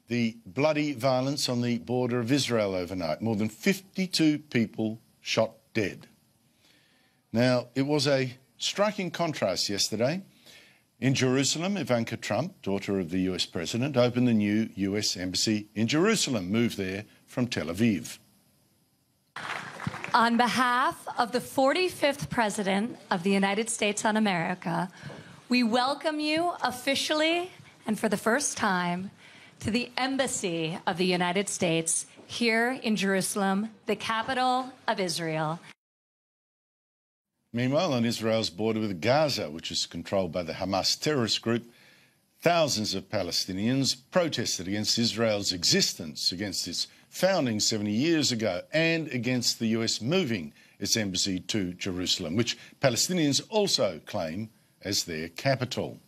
the bloody violence on the border of Israel overnight. More than 52 people shot dead. Now, it was a striking contrast yesterday. In Jerusalem, Ivanka Trump, daughter of the US president, opened the new US embassy in Jerusalem, moved there from Tel Aviv. On behalf of the 45th President of the United States of America, we welcome you officially and for the first time to the Embassy of the United States here in Jerusalem, the capital of Israel. Meanwhile, on Israel's border with Gaza, which is controlled by the Hamas terrorist group, thousands of Palestinians protested against Israel's existence, against its founding 70 years ago, and against the US moving its embassy to Jerusalem, which Palestinians also claim as their capital.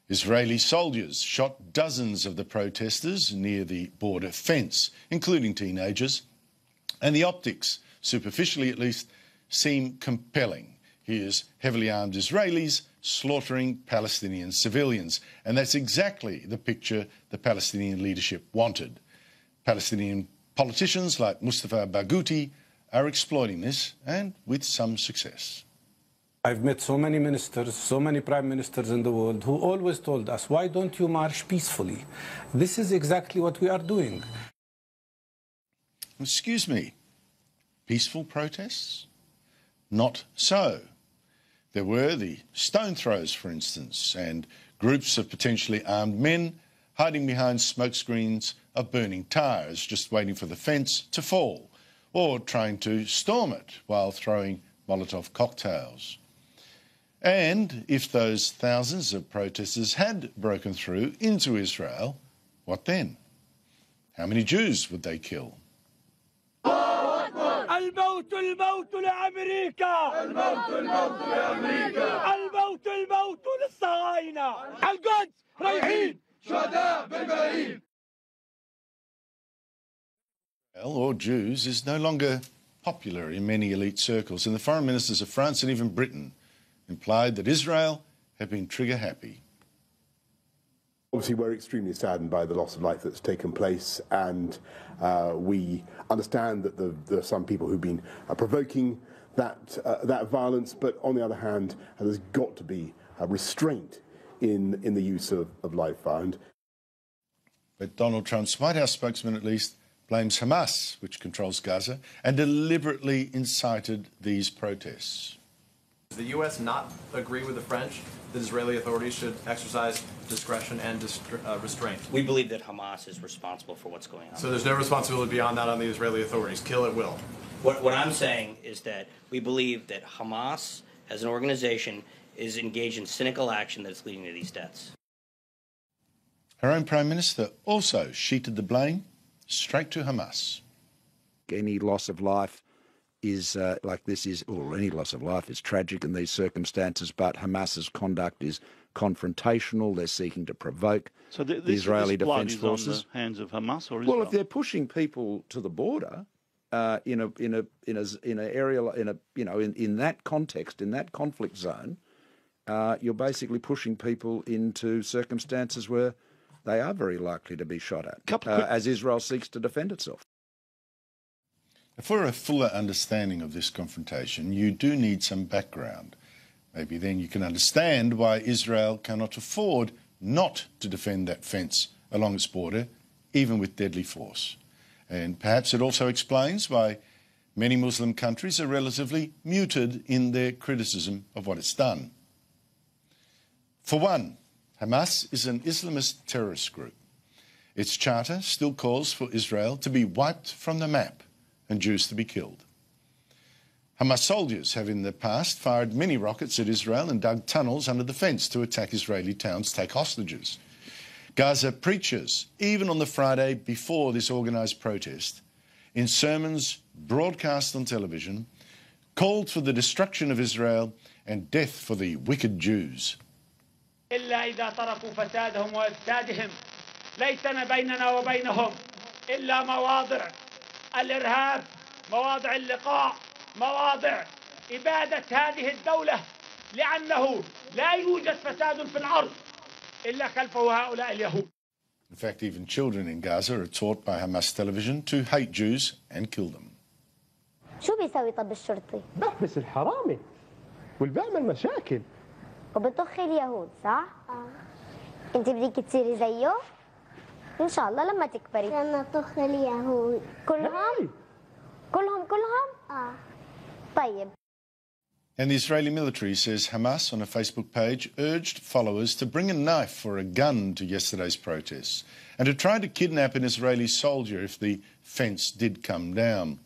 Israeli soldiers shot dozens of the protesters near the border fence, including teenagers, and the optics, superficially at least, seem compelling. Here's heavily armed Israelis slaughtering Palestinian civilians, and that's exactly the picture the Palestinian leadership wanted. Palestinian politicians like Mustafa Barghouti are exploiting this, and with some success. I've met so many ministers, so many prime ministers in the world who always told us, why don't you march peacefully? This is exactly what we are doing. Excuse me, peaceful protests? Not so. There were the stone throws, for instance, and groups of potentially armed men hiding behind smoke screens of burning tyres, just waiting for the fence to fall, or trying to storm it while throwing Molotov cocktails. And if those thousands of protesters had broken through into Israel, what then? How many Jews would they kill? الموت الموت لأمريكا الموت الموت لأمريكا الموت الموت للصهاينة القدس رايحين شهداء بالملايين. Or Jews is no longer popular in many elite circles, and the foreign ministers of France and even Britain implied that Israel had been trigger happy. Obviously, we're extremely saddened by the loss of life that's taken place, and we understand that there are some people who've been provoking that violence, but on the other hand, there's got to be a restraint in the use of live fire. But Donald Trump's White House spokesman, at least, blames Hamas, which controls Gaza, and deliberately incited these protests. Does the U.S. not agree with the French that Israeli authorities should exercise discretion and restraint? We believe that Hamas is responsible for what's going on. So there's no responsibility beyond that on the Israeli authorities. Kill at will. What I'm saying is that we believe that Hamas, as an organization, is engaged in cynical action that's leading to these deaths. Her own Prime Minister also sheeted the blame straight to Hamas. Any loss of life is like this is, or any loss of life is tragic in these circumstances, but Hamas's conduct is confrontational. They're seeking to provoke the Israeli Defence Forces. Is on the hands of Hamas or Israel? Well, if they're pushing people to the border in that context, in that conflict zone, you're basically pushing people into circumstances where they are very likely to be shot at, as Israel seeks to defend itself. For a fuller understanding of this confrontation, you do need some background. Maybe then you can understand why Israel cannot afford not to defend that fence along its border, even with deadly force. And perhaps it also explains why many Muslim countries are relatively muted in their criticism of what it's done. For one, Hamas is an Islamist terrorist group. Its charter still calls for Israel to be wiped from the map and Jews to be killed. Hamas soldiers have in the past fired many rockets at Israel and dug tunnels under the fence to attack Israeli towns, take hostages. Gaza preachers, even on the Friday before this organised protest, in sermons broadcast on television, called for the destruction of Israel and death for the wicked Jews. إلا إذا تركوا فسادهم وإفسادهم ليس بيننا وبينهم إلا مواضع الإرهاب، مواضع اللقاء، مواضع إبادة هذه الدولة، لأنه لا يوجد فساد في الأرض إلا خلفه هؤلاء اليهود. In fact, even children in Gaza are taught by Hamas television to hate Jews and kill them. شو بيسوي طب الشرطي؟ بحبس الحرامي واللي بيعمل مشاكل وبطخ اليهود صح؟ انت بدك تصيري زيه؟ ان شاء الله لما تكبري. لما طخ اليهود كلهم؟ كلهم؟ طيب. And the Israeli military says Hamas on a Facebook page urged followers to bring a knife or a gun to yesterday's protests and to try to kidnap an Israeli soldier if the fence did come down.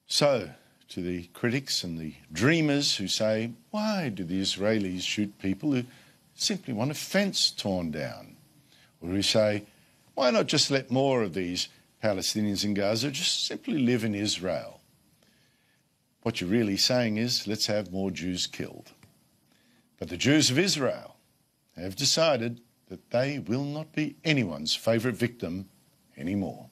So, to the critics and the dreamers who say, why do the Israelis shoot people who simply want a fence torn down? Or who say, why not just let more of these Palestinians in Gaza just simply live in Israel? What you're really saying is, let's have more Jews killed. But the Jews of Israel have decided that they will not be anyone's favourite victim anymore.